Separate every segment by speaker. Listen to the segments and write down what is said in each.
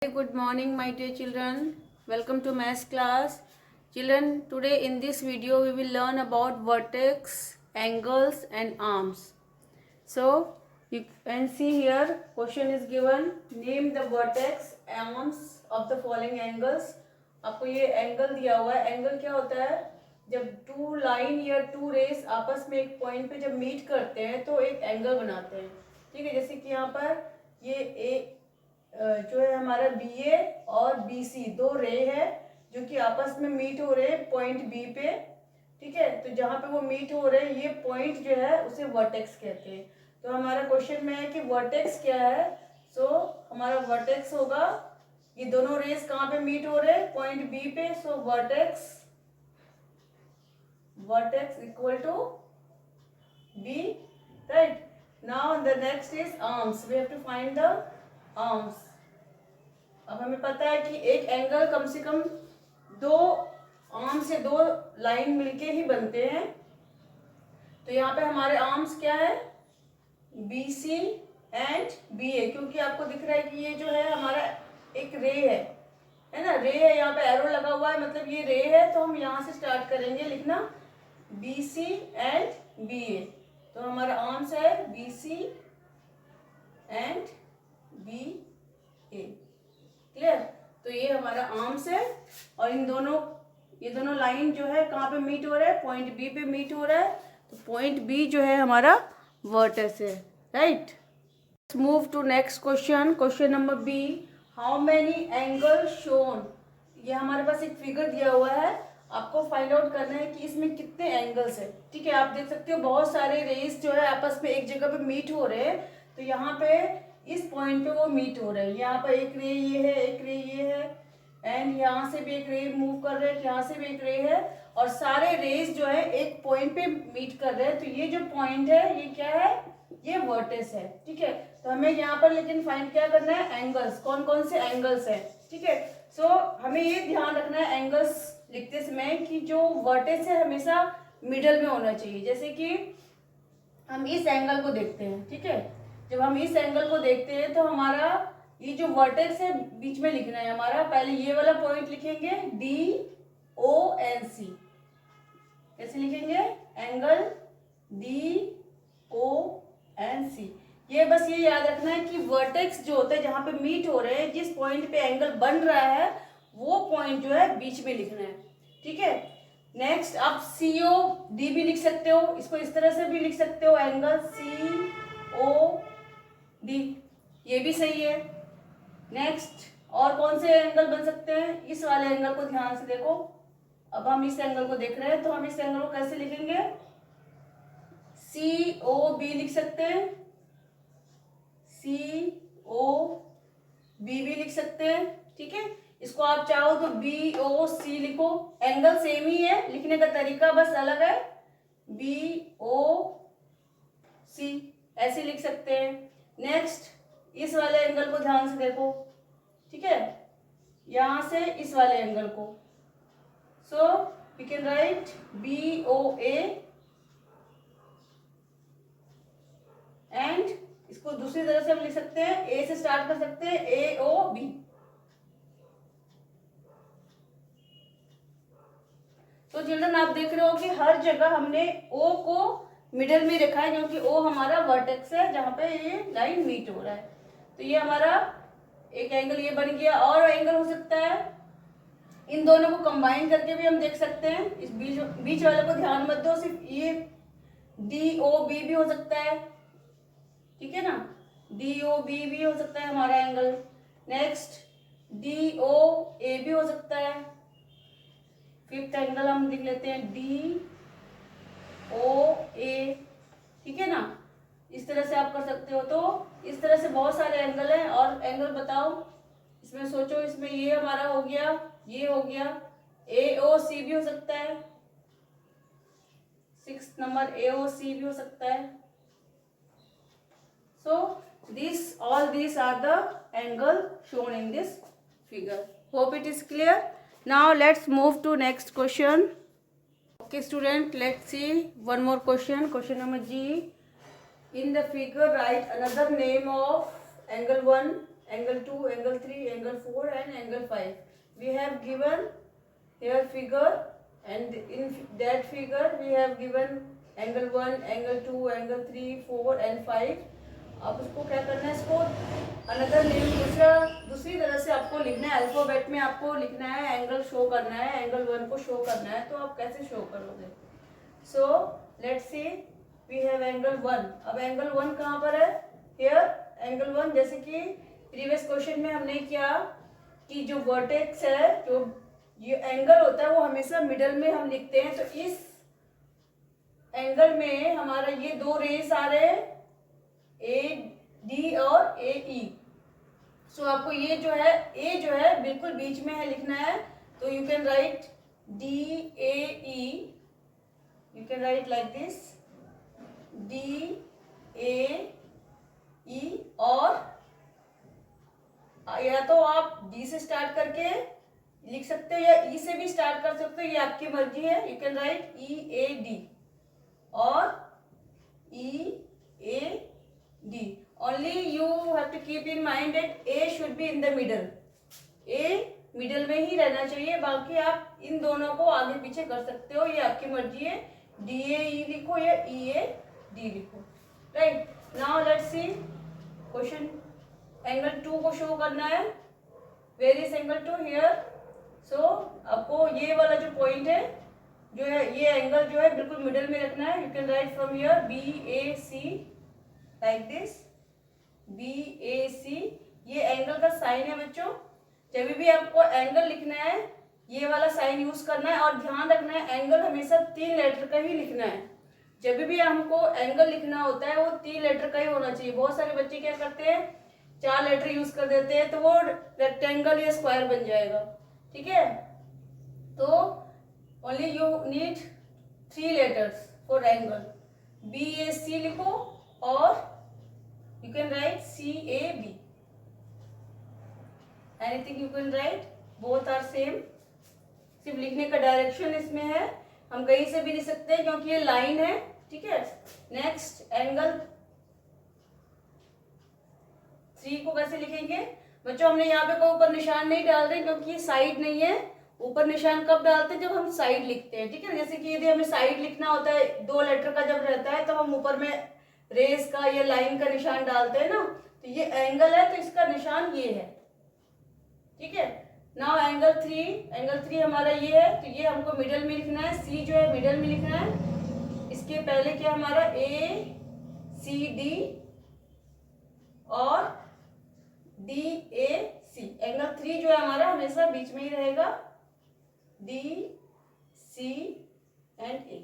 Speaker 1: Good morning, my dear children. Welcome to math class. Children, today in this video we will learn about vertex, angles and arms. So you can see here question is given. Name the vertex, arms of the following angles. आपको ये angle दिया हुआ है. Angle क्या होता है? जब to line या टू रेस आपस में एक पॉइंट पे जब मीट करते हैं तो एक एंगल बनाते हैं. ठीक है, जैसे कि यहाँ पर ये जो है हमारा बी ए और बी सी दो रे है जो कि आपस में मीट हो रहे हैं पॉइंट बी पे. ठीक है, तो जहाँ पे वो मीट हो रहे हैं ये पॉइंट जो है उसे वर्टेक्स कहते हैं. तो हमारा क्वेश्चन में है कि वर्टेक्स क्या है. सो हमारा वर्टेक्स होगा ये दोनों रेस कहाँ पे मीट हो रहे हैं? पॉइंट बी पे. So vertex equal to B. Right, now the next is arms. We have to find the arms. अब हमें पता है कि एक एंगल कम से कम दो आर्म से दो लाइन मिलके ही बनते हैं. तो यहाँ पे हमारे आर्म्स क्या है? बी सी एंड बी ए. क्योंकि आपको दिख रहा है कि ये जो है हमारा एक रे है ना, रे है. यहाँ पे एरो लगा हुआ है मतलब ये रे है. तो हम यहाँ से स्टार्ट करेंगे लिखना B C and B A. तो हमारा आर्म्स है B C and B A. Clear? तो ये हमारा आर्म्स है और ये दोनों लाइन जो है कहाँ पे मीट हो रहा है? पॉइंट बी पे मीट हो रहा है. तो पॉइंट बी जो है हमारा वर्टेक्स है. Right, move to next question. Question number B, how many angle shown. ये हमारे पास एक फिगर दिया हुआ है. आपको फाइंड आउट करना है कि इसमें कितने एंगल्स है. ठीक है, आप देख सकते हो बहुत सारे रेस जो है आपस में एक जगह पे मीट हो रहे हैं. तो यहाँ पे इस पॉइंट पे वो मीट हो रहे हैं. यहाँ पर एक रे ये है, एक रे ये है एंड यहाँ से भी एक रे मूव कर रहे हैं, यहाँ से भी एक रे है और सारे रेस जो है एक पॉइंट पे मीट कर रहे हैं. तो ये जो पॉइंट है ये क्या है? ये वर्टेक्स है. ठीक है, तो हमें यहाँ पर लेकिन फाइंड क्या करना है? एंगल्स. कौन कौन से एंगल्स है. ठीक है, सो हमें ये ध्यान रखना है एंगल्स लिखते समय कि जो वर्टेक्स है हमेशा मिडल में होना चाहिए. जैसे कि हम इस एंगल को देखते हैं. ठीक है, जब हम इस एंगल को देखते हैं तो हमारा ये जो वर्टेक्स है बीच में लिखना है हमारा. पहले ये वाला पॉइंट लिखेंगे डी ओ एन सी. कैसे लिखेंगे? Angle D O N C. ये बस ये याद रखना है कि वर्टेक्स जो होते हैं जहां पे मीट हो रहे हैं, जिस पॉइंट पे एंगल बन रहा है वो पॉइंट जो है बीच में लिखना है. ठीक है, नेक्स्ट आप सी ओ डी भी लिख सकते हो. इसको इस तरह से भी लिख सकते हो, एंगल सी ओ डी. ये भी सही है. नेक्स्ट और कौन से एंगल बन सकते हैं? इस वाले एंगल को ध्यान से देखो. अब हम इस एंगल को देख रहे हैं तो हम इस एंगल को कैसे लिखेंगे? सी ओ बी लिख सकते हैं. सी ओ बी भी लिख सकते हैं. ठीक है, इसको आप चाहो तो बी ओ सी लिखो. एंगल सेम ही है, लिखने का तरीका बस अलग है. बी ओ सी ऐसे लिख सकते हैं. नेक्स्ट इस वाले एंगल को ध्यान से देखो. ठीक है, यहां से इस वाले एंगल को. So we can write B O A and इसको दूसरी तरह से हम लिख सकते हैं. ए से स्टार्ट कर सकते हैं, ए ओ बी. तो चिल्ड्रन आप देख रहे हो कि हर जगह हमने ओ को मिडल में रखा है क्योंकि ओ हमारा वर्टेक्स है जहां पे ये लाइन मीट हो रहा है. तो ये हमारा एक एंगल ये बन गया. और एंगल हो सकता है इन दोनों को कंबाइन करके भी हम देख सकते हैं. इस बीच वाले को ध्यान मत दो, सिर्फ ये डी ओ बी भी हो सकता है. ठीक है ना, डी ओ बी भी हो सकता है हमारा एंगल. नेक्स्ट डी ओ ए भी हो सकता है. फिफ्थ एंगल हम लिख लेते हैं डी ओ ए. ठीक है ना, इस तरह से आप कर सकते हो. तो इस तरह से बहुत सारे एंगल हैं. और एंगल बताओ, इसमें सोचो. इसमें ये हमारा हो गया, ये हो गया. ए ओ सी भी हो सकता है. 6 नंबर ए ओ सी भी हो सकता है. So all these are the angle shown in this figure. Hope it is clear. Now let's move to next question. Okay student, let's see one more question. Question number G. In the figure write another name of angle 1, angle 2, angle 3, angle 4 and angle 5. We have given here figure, and in that figure we have given angle 1, angle 2, angle 3, 4 and 5. अब उसको क्या करना है, इसको another name दूसरी तरह से आपको लिखना है, अल्फाबेट में आपको लिखना है, एंगल शो करना है, एंगल 1 को शो करना है. तो आप कैसे शो करोगे? So let's see, we have angle 1. अब एंगल 1 कहाँ पर है? हियर एंगल 1, जैसे कि प्रीवियस क्वेश्चन में हमने किया कि जो वर्टेक्स है, जो ये एंगल होता है वो हमेशा मिडल में हम लिखते हैं. तो इस एंगल में हमारा ये दो रेस आ रहे हैं, ए डी और ए ई. सो आपको ये जो है ए जो है बिल्कुल बीच में है लिखना है. तो you can write D A E, you can write like this D A E. और या तो आप डी से स्टार्ट करके लिख सकते हो या ई से भी स्टार्ट कर सकते हो, ये आपकी मर्जी है. You can right E A D और ई ए D. Only you have to keep in mind that A should be in the middle. A middle में ही रहना चाहिए, बाकी आप इन दोनों को आगे पीछे कर सकते हो, ये आपकी मर्जी है. डी ए ई लिखो या ई ए डी लिखो. Right, now let's see question. Angle 2 को शो करना है. Where is angle 2? Here. So आपको ये वाला जो पॉइंट है, जो है ये एंगल जो है बिल्कुल मिडल में रखना है. You can write from here B A C like this, B A C. ये एंगल का साइन है बच्चों. जब भी आपको एंगल लिखना है ये वाला साइन यूज करना है. और ध्यान रखना है एंगल हमेशा 3 लेटर का ही लिखना है. जब भी हमको एंगल लिखना होता है वो 3 लेटर का ही होना चाहिए. बहुत सारे बच्चे क्या करते हैं 4 लेटर यूज कर देते हैं, तो वो रेक्टेंगल या स्क्वायर बन जाएगा. ठीक है, तो only you need 3 letters for angle. B A C लिखो और you can write CAB. Anything you can write, both are same. सिर्फ लिखने का डायरेक्शन इसमें है, हम कहीं से भी लिख सकते हैं क्योंकि ये लाइन है. ठीक है, नेक्स्ट एंगल 3 को कैसे लिखेंगे बच्चों? हमने यहाँ पे कोई ऊपर निशान नहीं डाल रहे क्योंकि ये साइड नहीं है. ऊपर निशान कब डालते हैं? जब हम साइड लिखते हैं. ठीक है, जैसे कि यदि हमें साइड लिखना होता है 2 लेटर का जब रहता है, तब हम ऊपर में रेस का या लाइन का निशान डालते हैं ना. तो ये एंगल है तो इसका निशान ये है. ठीक है, नाउ एंगल 3 हमारा ये है, तो ये हमको मिडल में लिखना है. सी जो है मिडल में लिखना है. इसके पहले क्या हमारा ए सी डी और डी ए सी. एंगल 3 जो है हमारा हमेशा बीच में ही रहेगा, D C and A.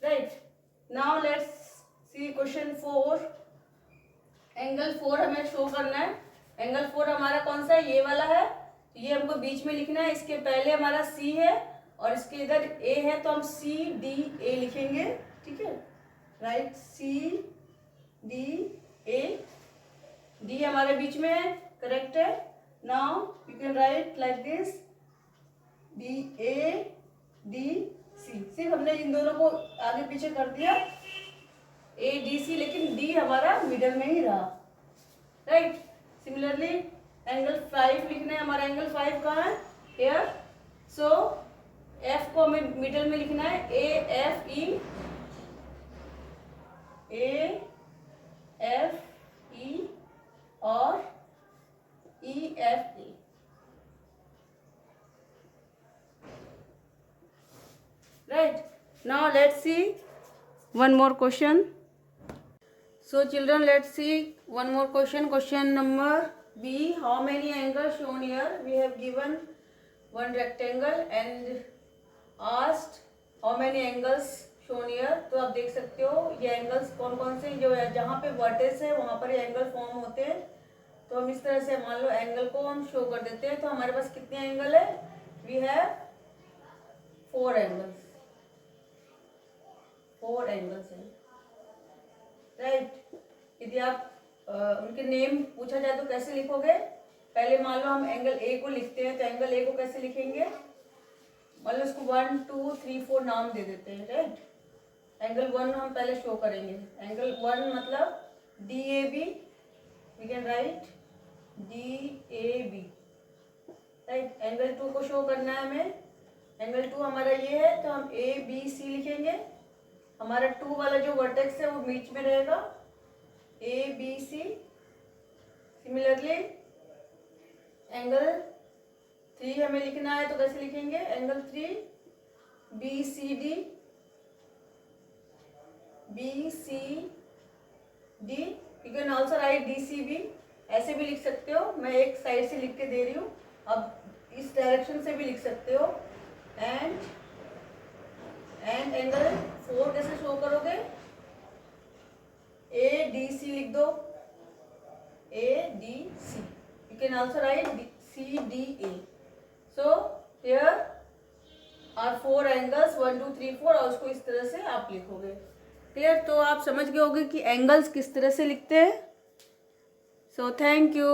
Speaker 1: Right, now let's see question 4. Angle 4 हमें शो करना है. एंगल 4 हमारा कौन सा है? ये वाला है. ये हमको बीच में लिखना है. इसके पहले हमारा सी है और इसके इधर ए है, तो हम सी डी ए लिखेंगे. ठीक है, right, C D A. D हमारे बीच में है, करेक्ट है. Now you can write like this D A D C. सिर्फ हमने इन दोनों को आगे पीछे कर दिया ए डी सी, लेकिन डी हमारा मिडल में ही रहा. राइट, सिमिलरली एंगल 5 लिखना है. हमारा एंगल 5 कहाँ है? हियर. सो एफ को हमें मिडल में लिखना है. A F E, A F E और E F E. Right, now let's C one more question. So children, let's see one more question. Question number B. How many angles shown here? We have given one rectangle and asked how many angles shown here. तो आप देख सकते हो ये angles कौन कौन से जो है, जहाँ पे वर्टेक्स है वहाँ पर ये एंगल फॉर्म होते हैं. तो हम इस तरह से मान लो एंगल को हम शो कर देते हैं. तो हमारे पास कितने एंगल है? We have 4 angles. 4 एंगल्स हैं. राइट, यदि आप उनके नेम पूछा जाए तो कैसे लिखोगे? पहले मान लो हम एंगल ए को लिखते हैं, तो एंगल ए को कैसे लिखेंगे? मान लो इसको 1 2 3 4 नाम दे देते हैं. राइट, एंगल 1 हम पहले शो करेंगे. एंगल 1 मतलब D A B. We can write DAB, right. Angle 2 को शो करना है हमें। एंगल 2 हमारा ये है, तो हम ABC लिखेंगे। हमारा 2 वाला जो वर्टेक्स है वो बीच में रहेगा, ABC। सिमिलरली एंगल 3 हमें लिखना है, तो कैसे लिखेंगे? Angle 3 BCD, you can also right DCB, ऐसे भी लिख सकते हो। मैं एक साइड से लिख के दे रही हूँ, अब इस डायरेक्शन से भी लिख सकते हो। एंड एंगल 4 कैसे शो करोगे? ADC लिख दो, ADC। You can also write CDA। So here are 4 angles, 1 2 3 4, और उसको इस तरह से आप लिखोगे। क्लियर? तो आप समझ गए होगे कि एंगल्स किस तरह से लिखते हैं। So thank you.